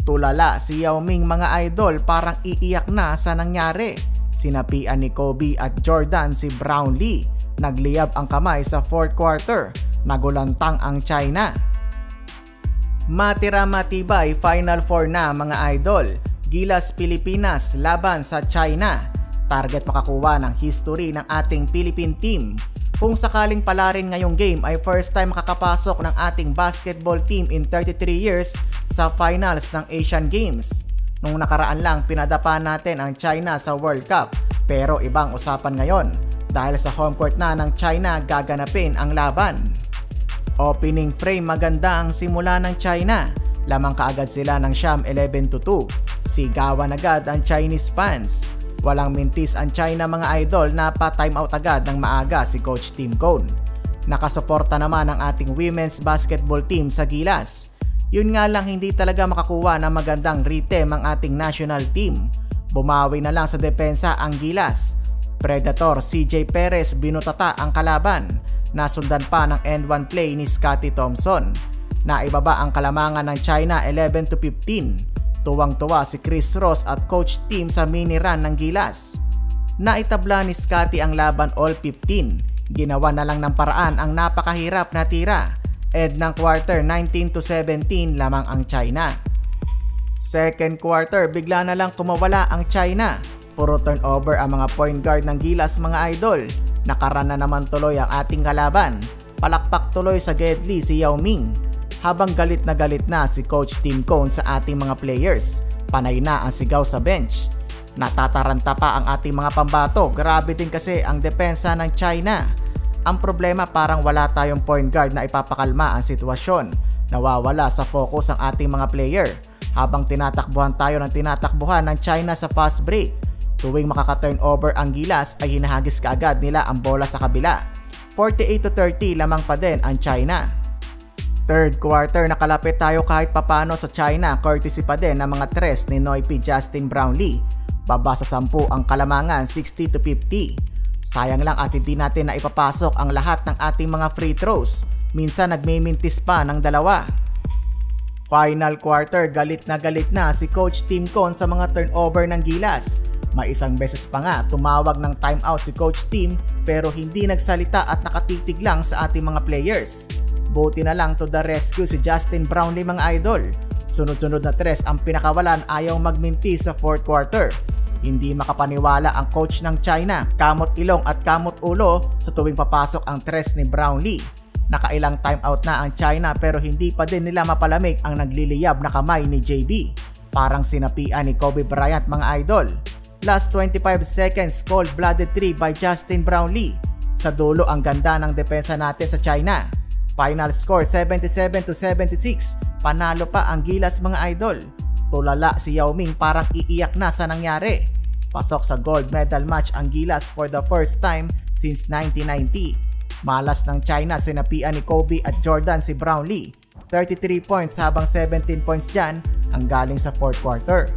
Tulala si Yao Ming mga idol, parang iiyak na sa nangyari. Sinapian ni Kobe at Jordan si Brownlee. Nagliyab ang kamay sa fourth quarter. Nagulantang ang China. Matira matibay, Final Four na mga idol. Gilas Pilipinas laban sa China. Target makakuha ng history ng ating Philippine team. Kung sakaling pala rin ngayong game ay first time makakapasok ng ating basketball team in 33 years sa finals ng Asian Games. Nung nakaraan lang pinadapa natin ang China sa World Cup, pero ibang usapan ngayon dahil sa home court na ng China gaganapin ang laban. Opening frame, maganda ang simula ng China. Lamang kaagad sila ng siyam 11-2. Sigawan agad ang Chinese fans. Walang mintis ang China mga idol, na pa-time out agad ng maaga si Coach Tim Cone. Nakasuporta naman ang ating women's basketball team sa Gilas. Yun nga lang, hindi talaga makakuha ng magandang rhythm ang ating national team. Bumawi na lang sa depensa ang Gilas. Predator CJ Perez binutata ang kalaban. Nasundan pa ng end-one play ni Scottie Thompson. Naibaba ang kalamangan ng China 11-15. Tuwang-tuwa si Chris Ross at Coach Tim sa mini run ng Gilas. Naitabla ni Scottie ang laban all 15. Ginawa na lang ng paraan ang napakahirap na tira. End ng quarter 19-17 lamang ang China. Second quarter, bigla na lang kumawala ang China. Puro turnover ang mga point guard ng Gilas mga idol. Nakarana naman tuloy ang ating kalaban. Palakpak tuloy sa Gedli si Yao Ming. Habang galit na si Coach Tim Cone sa ating mga players, panay na ang sigaw sa bench. Natataranta pa ang ating mga pambato, grabe din kasi ang depensa ng China. Ang problema, parang wala tayong point guard na ipapakalma ang sitwasyon. Nawawala sa focus ang ating mga player habang tinatakbuhan tayo ng tinatakbuhan ng China sa fast break. Tuwing makaka-turnover ang Gilas ay hinahagis kaagad nila ang bola sa kabila. 48-30 lamang pa din ang China. Third quarter, nakalapit tayo kahit papano sa China, courtesy pa din ng mga tres ni Noipy Justin Brownlee. Baba sa 10 ang kalamangan, 60-50. Sayang lang at hindi natin na ipapasok ang lahat ng ating mga free throws. Minsan nagmimintis pa ng dalawa. Final quarter, galit na si Coach Tim Cone sa mga turnover ng Gilas. May isang beses pa nga tumawag ng timeout si Coach Tim, pero hindi nagsalita at nakatitig lang sa ating mga players. Buti na lang to the rescue si Justin Brownlee mga idol. Sunod-sunod na tres ang pinakawalan, ayaw magminti sa fourth quarter. Hindi makapaniwala ang coach ng China, kamot ilong at kamot ulo sa tuwing papasok ang tres ni Brownlee. Nakailang timeout na ang China pero hindi pa din nila mapalamig ang nagliliyab na kamay ni JB. Parang sinapian ni Kobe Bryant mga idol. Last 25 seconds, cold-blooded 3 by Justin Brownlee. Sa dulo ang ganda ng depensa natin sa China. Final score 77-76. Panalo pa ang Gilas mga idol. Tulala si Yao Ming, parang iiyak na sa nangyari. Pasok sa gold medal match ang Gilas for the first time since 1990. Malas ng China, sinapian ni Kobe at Jordan si Brownlee. 33 points habang 17 points dyan ang galing sa fourth quarter.